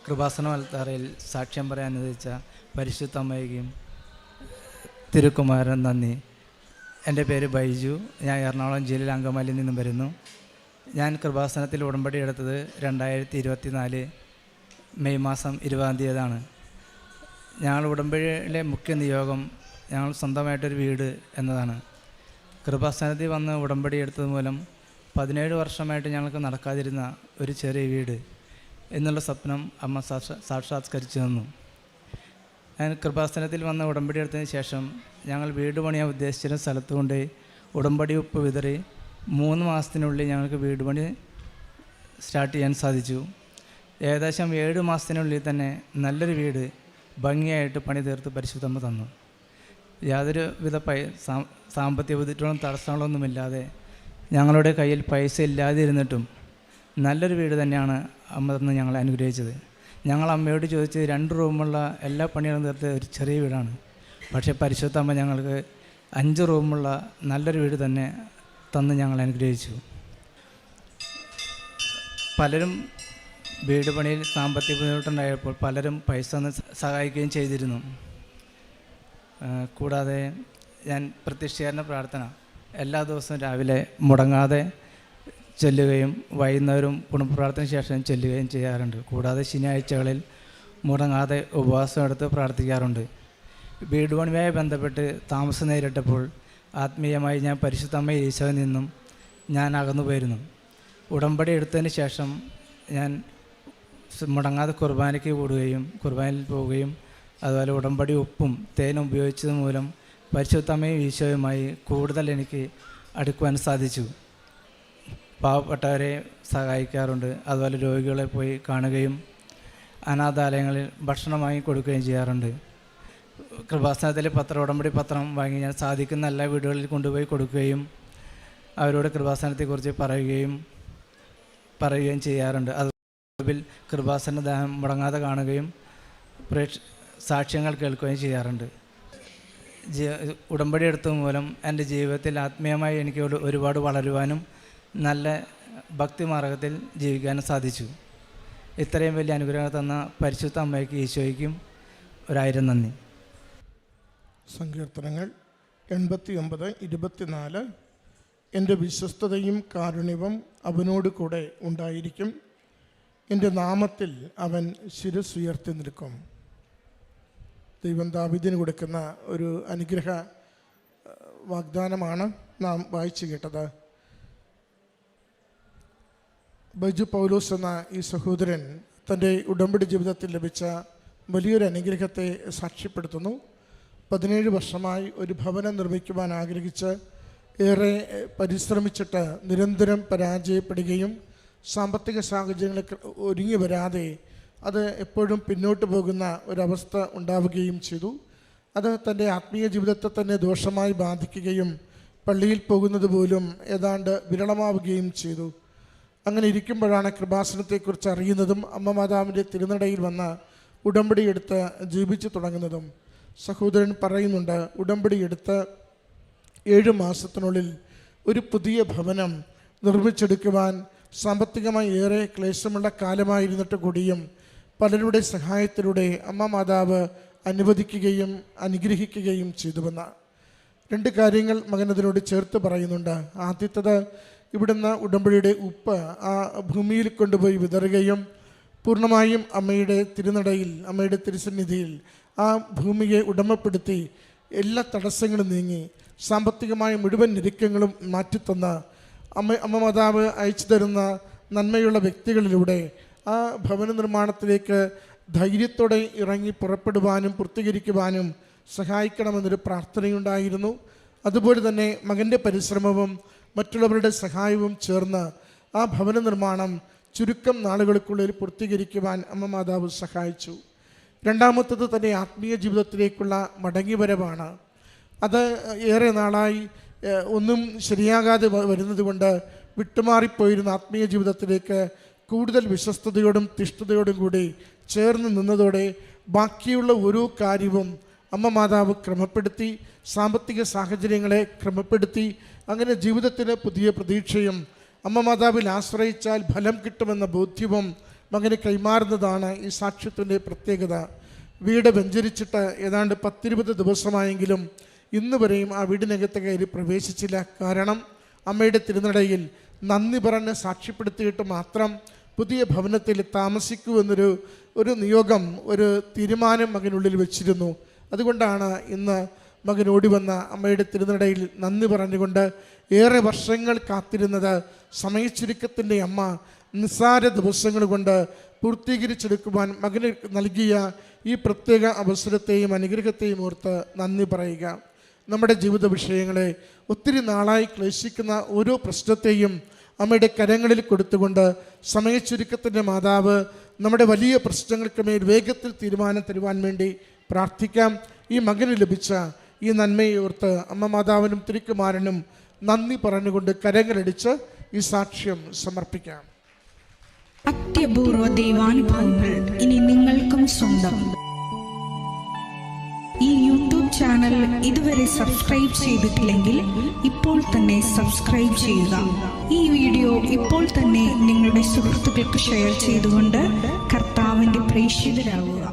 കൃപാസന അൽത്താരയിൽ സാക്ഷ്യം പറയാൻ അനുവദിച്ച പരിശുദ്ധ അമ്മയ്ക്കും തിരുക്കുമാരൻ നന്ദി. എൻ്റെ പേര് ബൈജു. ഞാൻ എറണാകുളം ജില്ലയിൽ അങ്കമാലിയിൽ നിന്നും വരുന്നു. ഞാൻ കൃപാസനത്തിൽ ഉടമ്പടി എടുത്തത് 2024 മെയ് മാസം 20-ാം തീയതിയാണ്. ഞങ്ങൾ ഉടമ്പടിയിലെ മുഖ്യ നിയോഗം ഞങ്ങൾ സ്വന്തമായിട്ടൊരു വീട് എന്നതാണ്. കൃപാസനത്തിൽ വന്ന് ഉടമ്പടി എടുത്തത് മൂലം 17 വർഷമായിട്ട് ഞങ്ങൾക്ക് നടക്കാതിരുന്ന ഒരു ചെറിയ വീട് എന്നുള്ള സ്വപ്നം അമ്മ സാക്ഷാത്കരിച്ചു തന്നു. ഞാൻ കൃപാസനത്തിൽ വന്ന് ഉടമ്പടി എടുത്തതിന് ശേഷം ഞങ്ങൾ വീട് പണിയാൻ ഉദ്ദേശിച്ചിരുന്ന സ്ഥലത്ത് കൊണ്ട് ഉടമ്പടി ഉപ്പ് വിതറി 3 മാസത്തിനുള്ളിൽ ഞങ്ങൾക്ക് വീട് പണി സ്റ്റാർട്ട് ചെയ്യാൻ സാധിച്ചു. ഏകദേശം 7 മാസത്തിനുള്ളിൽ തന്നെ നല്ലൊരു വീട് ഭംഗിയായിട്ട് പണി തീർത്ത് പരിശുദ്ധമ്മ തന്നു. യാതൊരു വിധ സാമ്പത്തിക ബുദ്ധിമുട്ടുകളും തടസ്സങ്ങളൊന്നുമില്ലാതെ ഞങ്ങളുടെ കയ്യിൽ പൈസ ഇല്ലാതിരുന്നിട്ടും നല്ലൊരു വീട് തന്നെയാണ് അമ്മ തന്ന് ഞങ്ങളെ അനുഗ്രഹിച്ചത്. ഞങ്ങൾ അമ്മയോട് ചോദിച്ച് 2 റൂമുള്ള എല്ലാ പണികളും തീർത്ത് ഒരു ചെറിയ വീടാണ്. പക്ഷേ പരിശുദ്ധ അമ്മ ഞങ്ങൾക്ക് 5 റൂമുള്ള നല്ലൊരു വീട് തന്നെ തന്ന് ഞങ്ങളെ അനുഗ്രഹിച്ചു. പലരും വീട് പണിയിൽ സാമ്പത്തിക ബുദ്ധിമുട്ടുണ്ടായപ്പോൾ പലരും പൈസ തന്ന് സഹായിക്കുകയും ചെയ്തിരുന്നു. കൂടാതെ ഞാൻ പ്രത്യക്ഷീകരണ പ്രാർത്ഥന എല്ലാ ദിവസവും രാവിലെ മുടങ്ങാതെ ചൊല്ലുകയും വൈകുന്നേരവും കുടുംബപ്രാർത്ഥന ശേഷം ചൊല്ലുകയും ചെയ്യാറുണ്ട്. കൂടാതെ ശനിയാഴ്ചകളിൽ മുടങ്ങാതെ ഉപവാസം എടുത്ത് പ്രാർത്ഥിക്കാറുണ്ട്. വീട് പണിയുമായി ബന്ധപ്പെട്ട് താമസം നേരിട്ടപ്പോൾ ആത്മീയമായി ഞാൻ പരിശുദ്ധ അമ്മ ഈശോയിൽ നിന്നും ഞാൻ അകന്നു പോയിരുന്നു. ഉടമ്പടി എടുത്തതിന് ശേഷം ഞാൻ മുടങ്ങാതെ കുർബാനയ്ക്ക് കൂടുകയും കുർബാനയിൽ പോവുകയും അതുപോലെ ഉടമ്പടി ഉപ്പും തേനും ഉപയോഗിച്ചത് മൂലം പരിശുദ്ധ അമ്മയും ഈശോയുമായി കൂടുതൽ എനിക്ക് അടുക്കുവാൻ സാധിച്ചു. പാവപ്പെട്ടവരെ സഹായിക്കാറുണ്ട്. അതുപോലെ രോഗികളെ പോയി കാണുകയും അനാഥാലയങ്ങളിൽ ഭക്ഷണം വാങ്ങി കൊടുക്കുകയും ചെയ്യാറുണ്ട്. കൃപാസനത്തിലെ ഉടമ്പടി പത്രം വാങ്ങി ഞാൻ സാധിക്കുന്ന എല്ലാ വീടുകളിൽ കൊണ്ടുപോയി കൊടുക്കുകയും അവരോട് കൃപാസനത്തെക്കുറിച്ച് പറയുകയും ചെയ്യാറുണ്ട്. അതുപോലെ കൃപാസന ദാനം മുടങ്ങാതെ കാണുകയും സാക്ഷ്യങ്ങൾ കേൾക്കുകയും ചെയ്യാറുണ്ട്. ഉടമ്പടി എടുത്തത് മൂലം എൻ്റെ ജീവിതത്തിൽ ആത്മീയമായി എനിക്ക് ഒരുപാട് വളരുവാനും നല്ല ഭക്തി മാർഗത്തിൽ ജീവിക്കാനും സാധിച്ചു. ഇത്രയും വലിയ അനുഗ്രഹം തന്ന പരിശുദ്ധ അമ്മയ്ക്ക് ഈശോയ്ക്കും 1000 നന്ദി. സങ്കീർത്തനങ്ങൾ 89:24 എൻ്റെ വിശ്വസ്തതയും കാരുണ്യവും അവനോട് കൂടെ ഉണ്ടായിരിക്കും. എൻ്റെ നാമത്തിൽ അവൻ ശിരസ്സുയർത്തി നിൽക്കും. ദൈവം ദാവീദിന് കൊടുക്കുന്ന ഒരു അനുഗ്രഹ വാഗ്ദാനമാണ് നാം വായിച്ചു കേട്ടത്. ബൈജു പൗലോസ് എന്ന ഈ സഹോദരൻ തൻ്റെ ഉടമ്പടി ജീവിതത്തിൽ ലഭിച്ച വലിയൊരു അനുഗ്രഹത്തെ സാക്ഷ്യപ്പെടുത്തുന്നു. 17 വർഷമായി ഒരു ഭവനം നിർമ്മിക്കുവാൻ ആഗ്രഹിച്ച് ഏറെ പരിശ്രമിച്ചിട്ട് നിരന്തരം പരാജയപ്പെടുകയും സാമ്പത്തിക സാഹചര്യങ്ങൾ ഒരുങ്ങി വരാതെ അത് എപ്പോഴും പിന്നോട്ട് പോകുന്ന ഒരവസ്ഥ ഉണ്ടാവുകയും ചെയ്തു. അത് തൻ്റെ ആത്മീയ ജീവിതത്തെ തന്നെ ദോഷമായി ബാധിക്കുകയും പള്ളിയിൽ പോകുന്നത് പോലും ഏതാണ്ട് വിരളമാവുകയും ചെയ്തു. അങ്ങനെ ഇരിക്കുമ്പോഴാണ് കൃപാസനത്തെക്കുറിച്ച് അറിയുന്നതും അമ്മ മാതാവിൻ്റെ തിരുനടയിൽ വന്ന് ഉടമ്പടി എടുത്ത് ജീവിച്ചു തുടങ്ങുന്നതും. സഹോദരൻ പറയുന്നുണ്ട്, ഉടമ്പടി എടുത്ത് 7 മാസത്തിനുള്ളിൽ ഒരു പുതിയ ഭവനം നിർമ്മിച്ചെടുക്കുവാൻ സാമ്പത്തികമായി ഏറെ ക്ലേശമുള്ള കാലമായിരുന്നിട്ട് കൂടിയും പലരുടെ സഹായത്തിലൂടെ അമ്മ മാതാവ് അനുവദിക്കുകയും അനുഗ്രഹിക്കുകയും ചെയ്തുവെന്ന് 2 കാര്യങ്ങൾ മകനതിനോട് ചേർത്ത് പറയുന്നുണ്ട്. ആദ്യത്തത്, ഇവിടുന്ന് ഉടമ്പടിയുടെ ഉപ്പ് ആ ഭൂമിയിൽ കൊണ്ടുപോയി വിതറുകയും പൂർണ്ണമായും അമ്മയുടെ തിരുനടയിൽ അമ്മയുടെ തിരുസന്നിധിയിൽ ആ ഭൂമിയെ ഉടമപ്പെടുത്തി എല്ലാ തടസ്സങ്ങളും നീങ്ങി സാമ്പത്തികമായ മുഴുവൻ ഞെരുക്കങ്ങളും മാറ്റിത്തന്ന അമ്മ മാതാവ് അയച്ചു തരുന്ന നന്മയുള്ള വ്യക്തികളിലൂടെ ആ ഭവന നിർമ്മാണത്തിലേക്ക് ധൈര്യത്തോടെ ഇറങ്ങി പുറപ്പെടുവാനും പൂർത്തീകരിക്കുവാനും സഹായിക്കണമെന്നൊരു പ്രാർത്ഥനയുണ്ടായിരുന്നു. അതുപോലെ തന്നെ മകൻ്റെ പരിശ്രമവും മറ്റുള്ളവരുടെ സഹായവും ചേർന്ന് ആ ഭവന നിർമ്മാണം ചുരുക്കം നാളുകൾക്കുള്ളിൽ പൂർത്തീകരിക്കുവാൻ അമ്മ മാതാവ് സഹായിച്ചു. രണ്ടാമത്തത് തന്നെ ആത്മീയ ജീവിതത്തിലേക്കുള്ള മടങ്ങിവരവാണ്. അത് ഏറെ നാളായി ഒന്നും ശരിയാകാതെ വരുന്നത് കൊണ്ട് വിട്ടുമാറിപ്പോയിരുന്ന ആത്മീയ ജീവിതത്തിലേക്ക് കൂടുതൽ വിശ്വസ്തയോടും തിഷ്ഠതയോടും കൂടി ചേർന്ന് നിന്നതോടെ ബാക്കിയുള്ള ഓരോ കാര്യവും അമ്മ മാതാവ് ക്രമപ്പെടുത്തി, സാമ്പത്തിക സാഹചര്യങ്ങളെ ക്രമപ്പെടുത്തി. അങ്ങനെ ജീവിതത്തിന് പുതിയ പ്രതീക്ഷയും അമ്മ മാതാവിൽ ആശ്രയിച്ചാൽ ഫലം കിട്ടുമെന്ന ബോധ്യവും മകന് കൈമാറുന്നതാണ് ഈ സാക്ഷ്യത്തിൻ്റെ പ്രത്യേകത. വീട് വെഞ്ചരിച്ചിട്ട് ഏതാണ്ട് 10-20 ദിവസമായെങ്കിലും ഇന്ന് വരെയും ആ വീടിനകത്ത് കയറി പ്രവേശിച്ചില്ല. കാരണം അമ്മയുടെ തിരുനടയിൽ നന്ദി പറഞ്ഞ് സാക്ഷ്യപ്പെടുത്തിയിട്ട് മാത്രം പുതിയ ഭവനത്തിൽ താമസിക്കൂ എന്നൊരു നിയോഗം, ഒരു തീരുമാനം മകനുള്ളിൽ വെച്ചിരുന്നു. അതുകൊണ്ടാണ് ഇന്ന് മകൻ ഓടി വന്ന അമ്മയുടെ തിരുനടയിൽ നന്ദി പറഞ്ഞുകൊണ്ട് ഏറെ വർഷങ്ങൾ കാത്തിരുന്നത് സമയച്ചുരുക്കത്തിൻ്റെ അമ്മ നിസ്സാര ദിവസങ്ങൾ കൊണ്ട് പൂർത്തീകരിച്ചെടുക്കുവാൻ മകന് നൽകിയ ഈ പ്രത്യേക അവസരത്തെയും അനുഗ്രഹത്തെയും ഓർത്ത് നന്ദി പറയുക. നമ്മുടെ ജീവിത വിഷയങ്ങളെ ഒത്തിരി നാളായി ക്ലേശിക്കുന്ന ഓരോ പ്രശ്നത്തെയും അമ്മയുടെ കരങ്ങളിൽ കൊടുത്തുകൊണ്ട് സമയച്ചുരുക്കത്തിൻ്റെ മാതാവ് നമ്മുടെ വലിയ പ്രശ്നങ്ങൾക്ക് മേൽ വേഗത്തിൽ തീരുമാനം തരുവാൻ വേണ്ടി പ്രാർത്ഥിക്കാം. ഈ മകന് ലഭിച്ച ഈ നന്മയെ ഓർത്ത് അമ്മ മാതാവിനും തിരുക്കുമാരനും നന്ദി പറഞ്ഞുകൊണ്ട് കരങ്ങളടിച്ച് ഈ സാക്ഷ്യം സമർപ്പിക്കാം. അത്യപൂർവ ദൈവാനുഭവങ്ങൾ ഇനി നിങ്ങൾക്കും സ്വന്തം. ഈ യൂട്യൂബ് ചാനൽ ഇതുവരെ സബ്സ്ക്രൈബ് ചെയ്തിട്ടില്ലെങ്കിൽ ഇപ്പോൾ തന്നെ സബ്സ്ക്രൈബ് ചെയ്യുക. ഈ വീഡിയോ ഇപ്പോൾ തന്നെ നിങ്ങളുടെ സുഹൃത്തുക്കൾക്ക് ഷെയർ ചെയ്തുകൊണ്ട് കർത്താവിൻ്റെ പ്രേക്ഷിതരാകുക.